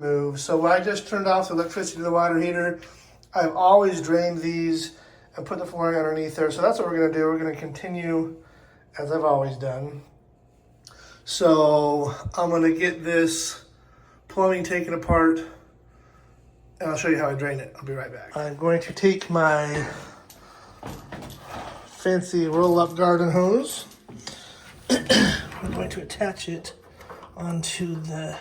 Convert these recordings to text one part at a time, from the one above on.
move. So when I just turned off the electricity to the water heater, I've always drained these and put the flooring underneath there. So that's what we're gonna do. We're gonna continue as I've always done. So I'm gonna get this plumbing taken apart and I'll show you how I drain it. I'll be right back. I'm going to take my fancy roll-up garden hose. I'm going to attach it onto the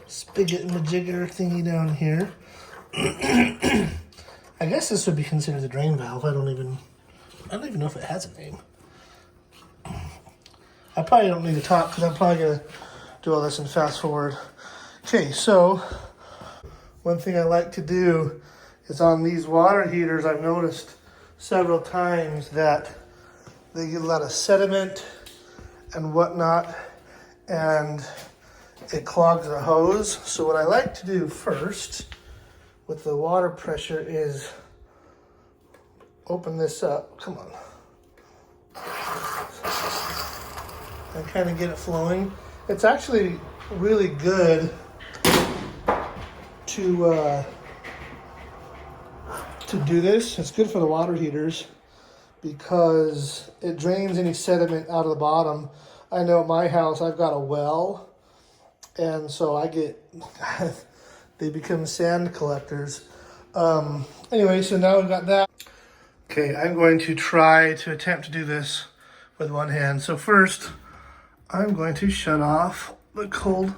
spigot and the jigger thingy down here. I guess this would be considered the drain valve. I don't even know if it has a name. I probably don't need to talk because I'm probably gonna do all this and fast forward. Okay, so one thing I like to do is on these water heaters, I've noticed several times that they get a lot of sediment and whatnot, and it clogs the hose. So what I like to do first with the water pressure is open this up. Come on. And kind of get it flowing. It's actually really good to do this. It's good for the water heaters because it drains any sediment out of the bottom. I know at my house I've got a well, and so I get they become sand collectors. Anyway, so now we've got that. Okay, I'm going to try to attempt to do this with one hand. So first, I'm going to shut off the cold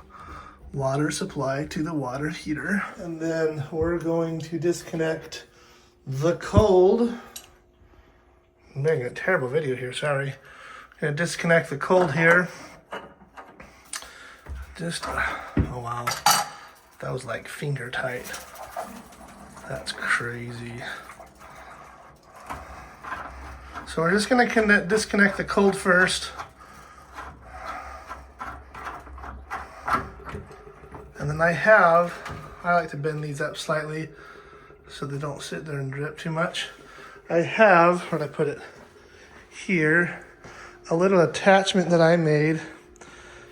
water supply to the water heater. And then we're going to disconnect the cold. I'm making a terrible video here, sorry. I'm gonna disconnect the cold here. Oh wow, that was like finger tight. That's crazy. So we're just gonna disconnect the cold first. And then I like to bend these up slightly so they don't sit there and drip too much. I have, where'd I put it? Here, a little attachment that I made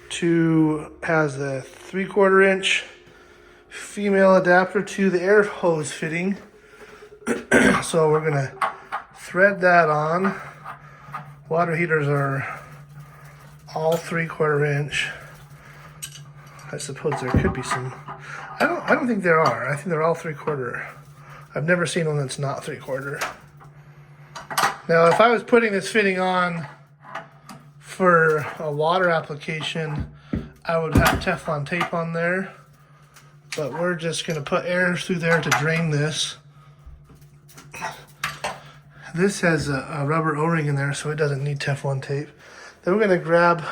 has a 3/4 inch female adapter to the air hose fitting. So we're gonna thread that on. Water heaters are all 3/4 inch. I suppose there could be some. I don't think there are. I think they're all 3/4. I've never seen one that's not 3/4. Now, if I was putting this fitting on for a water application, I would have Teflon tape on there. But we're just gonna put air through there to drain this. This has a rubber O-ring in there, so it doesn't need Teflon tape. Then we're gonna grab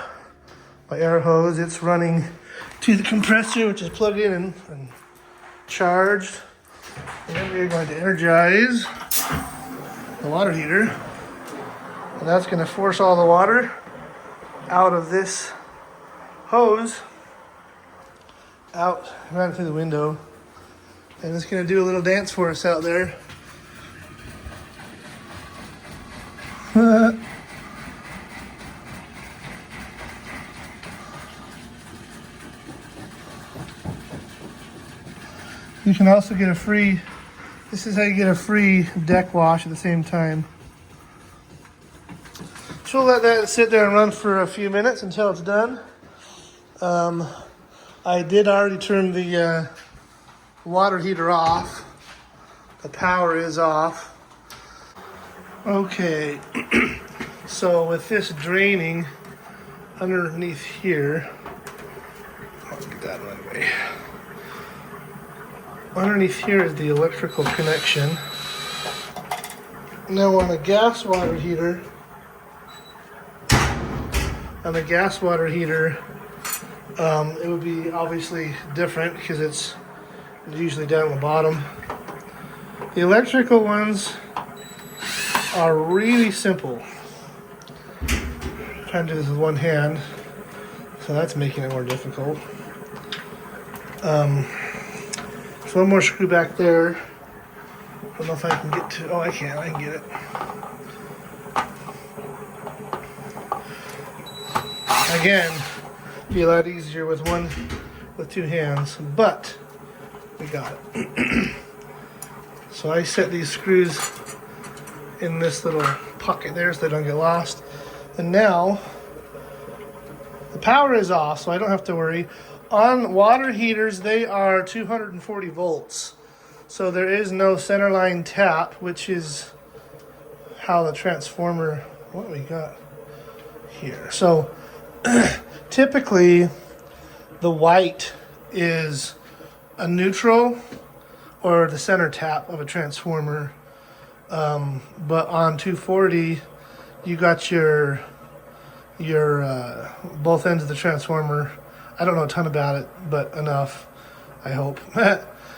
my air hose. It's running to the compressor, which is plugged in and charged. And then we're going to energize the water heater. And that's going to force all the water out of this hose, out right through the window. And it's going to do a little dance for us out there. You can also get this is how you get a free deck wash at the same time. So we'll let that sit there and run for a few minutes until it's done. I did already turn the water heater off. The power is off. Okay, so with this draining underneath here, I'll get that right away. Underneath here is the electrical connection. Now on a gas water heater, it would be obviously different because it's usually down the bottom. The electrical ones are really simple. I'm trying to do this with one hand, so that's making it more difficult. One more screw back there. I don't know if I can get to. Oh, I can get it. Again, Be a lot easier with two hands, but we got it. So I set these screws in this little pocket there so they don't get lost. And now the power is off, so I don't have to worry. On water heaters, they are 240 volts. So there is no center line tap, which is how the transformer, what we got here. So typically the white is a neutral or the center tap of a transformer. But on 240, you got your both ends of the transformer. I don't know a ton about it, but enough, I hope.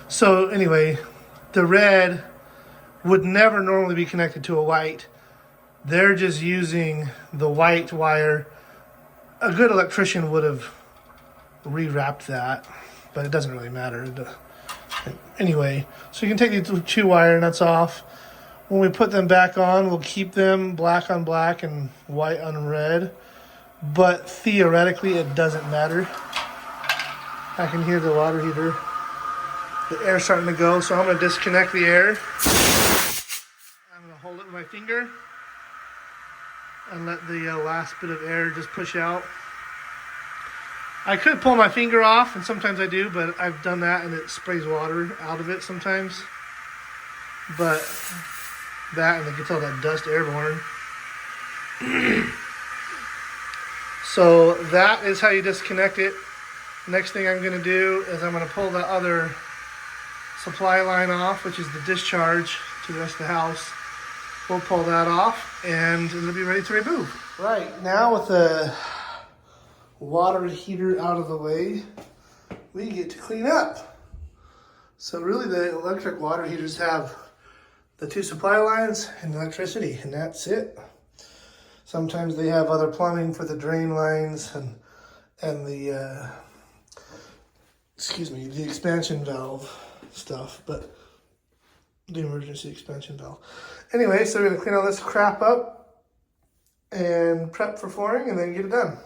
So anyway, the red would never normally be connected to a white. They're just using the white wire. A good electrician would have rewrapped that, but it doesn't really matter. Anyway, so you can take the two wire nuts off. When we put them back on, we'll keep them black on black and white on red. But theoretically, it doesn't matter. I can hear the water heater. The air's starting to go, so I'm going to disconnect the air. I'm going to hold it with my finger and let the last bit of air just push out. I could pull my finger off, and sometimes I do, but I've done that and it sprays water out of it sometimes. But that, and it gets all that dust airborne. So that is how you disconnect it. Next thing I'm going to do is I'm going to pull the other supply line off, which is the discharge to the rest of the house. We'll pull that off and it'll be ready to remove. Right, now with the water heater out of the way, we get to clean up. So really the electric water heaters have the two supply lines and electricity, and that's it. Sometimes they have other plumbing for the drain lines and the the expansion valve stuff, but the emergency expansion valve. Anyway, so we're gonna clean all this crap up and prep for flooring and then get it done.